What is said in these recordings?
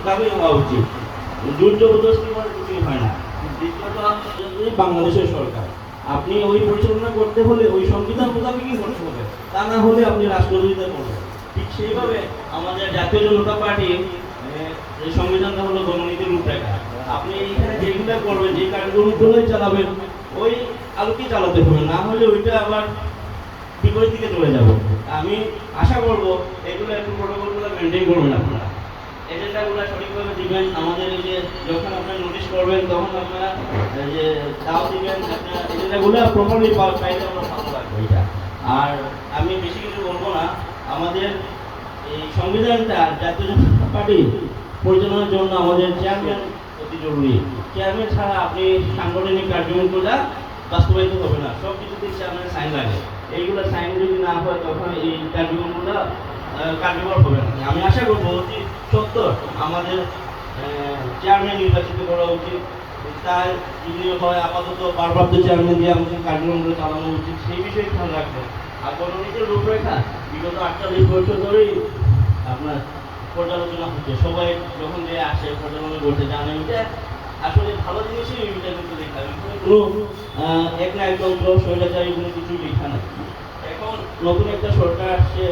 দাবি হওয়া উচিত, জোর জবরদস্তি করে কিছুই হয় না। দ্বিতীয়ত বাংলাদেশের সরকার, আপনি ওই পরিচালনা করতে হলে ওই সংবিধান মোতাবেকই করতে হবে, তা না হলে আপনি রাষ্ট্রবিরোধিতা করবেন। ঠিক সেইভাবে আমাদের জাতীয় জনতা পার্টি এই সংবিধানটা হলো গণনীতির রূপরেখা। আপনি এইখানে যেগুলো করবেন, যে কার্যক্রমগুলোই চালাবেন, ওই আলোকেই চালাতে হবে, না হলে ওইটা আবার বিপরীত দিকে চলে যাবে। আমি আশা করবো এগুলো একটু প্রোটোকলগুলো মেনটেন করবেন, আপনারা এজেন্ডাগুলো সঠিকভাবে দিবেন। আমাদের এই যে যখন আপনারা নোটিশ করবেন তখন আপনারা যে দাও দিবেন, আপনারা এজেন্ডাগুলো প্রপারলি পাইলে আমরা ভালো লাগবে এটা। আর আমি বেশি কিছু বলবো না। আমাদের এই সংবিধানটা জাতীয় জনতা পার্টি পরিচালনার জন্য আমাদের চেয়ারম্যান অতি জরুরি। চেয়ারম্যান ছাড়া আপনি সাংগঠনিক কার্যক্রমগুলো বাস্তবায়িত হবে না, সব কিছুতে চেয়ারম্যানের সাইন লাগে। এইগুলো সাইন যদি না হয় তখন এই কার্যক্রমগুলো কার্যকর হবে না। আমি আশা করবো অতি সত্তর আমাদের চেয়ারম্যান নির্বাচিত করা উচিত। তার যদি হয় আপাতত ভারপ্রাপ্ত চেয়ারম্যান দিয়ে আমাদের কার্যক্রমগুলো চালানো উচিত, সেই বিষয়ে খেয়াল রাখবেন। আর গণনীতির রূপরেখা বিগত 48 বছর ধরেই আপনার পর্যালোচনা হচ্ছে, সবাই যখন যে আসে পর্যালোচনা করতে জানেন যে আসলে ভালো জিনিসই এটা কিন্তু লেখা, কোনো একনায়কতন্ত্র স্বৈরাচারী কোনো কিছু লেখা নাই। এখন নতুন একটা সরকার আসছে,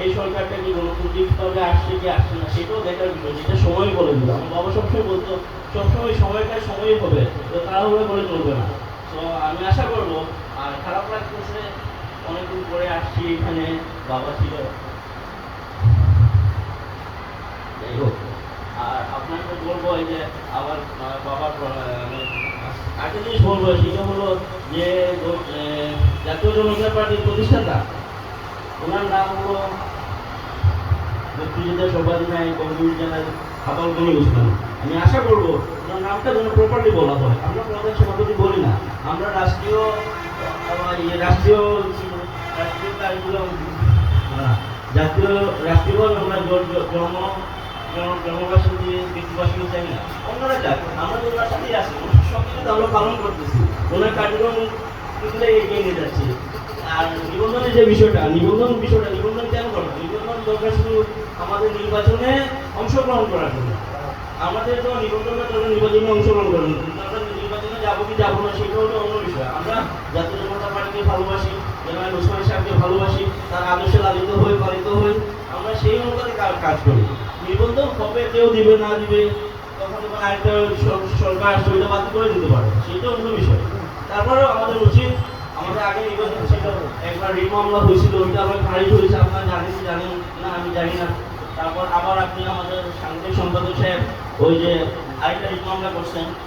এই সরকারটা কি গণতান্ত্রিকভাবে আসছে কি আসছে না সেটাও দেখার বিষয়, যেটা সময় বলে দিল। আমার বাবা সবসময় বলতো সবসময় সময়টা সময়ই হবে, তো তাড়াহুড়ো করে চলবে না। তো আমি আশা করবো, আর খারাপ লাগতেছে অনেকদিন পরে আসছি এখানে, বাবা ছিল, যাই হোক। আর আপনাকে বলবো এই যে আবার বাবার একটা জিনিস বলবো, সেটা হলো যে জাতীয় জনতা পার্টির প্রতিষ্ঠাতা, ওনার নাম হলো মুক্তিযোদ্ধা সর্বাধিনায়ক বঙ্গবন্ধু জেনারেল আবুল গনি ওসমান। আমি আশা করবো ওনার নামটা যেন প্রপারলি বলা হয়। আমরা প্রধান সভাপতি বলি না, আমরা রাষ্ট্রীয় রাষ্ট্রীয় রাষ্ট্রীয় কাজগুলো জাতীয় রাষ্ট্রীয়ভাবে আমরা জন্মবাসী দিয়ে ব্যক্তিবাসী চাই না, অন্যরা যাক, আমরা তো ওনার সাথেই আছি, সব কিছু আমরা পালন করতেছি, ওনার কার্যক্রম কিন্তু এগিয়ে নিয়ে যাচ্ছি। আর নিবন্ধনের যে বিষয়টা, নিবন্ধন কেন করবো? নিবন্ধন দরকার শুধু আমাদের নির্বাচনে অংশগ্রহণ করার জন্য। আমাদের তো নিবন্ধনের জন্য নির্বাচনে অংশগ্রহণ করেন, আমরা নির্বাচনে যাবো কি যাবো না সেটা হলো অন্য বিষয়। আমরা জাতীয় জনতা পার্টিকে ভালোবাসি, জেনারেল ওসমান সাহেবকে ভালোবাসি, তার আদর্শে লালিত হয়ে পালিত হয়ে আমরা সেই অনুপাতে কাজ করি। নিবন্ধন কবে কেউ দিবে না দিবে, তখন যখন আরেকটা সরকার আসছে ওইটা বাতিল করে দিতে পারে, সেটা অন্য বিষয়। তারপরেও আমাদের উচিত, আমাদের আগে নির্বাচন ছিল, একবার রিট মামলা হয়েছিল, ওইটা আবার খারিজ হয়েছে, আপনারা জানেন না আমি জানি না। তারপর আবার আপনি আমাদের সাংগঠনিক সম্পাদক সাহেব ওই যে আরেকটা রিট মামলা করছেন,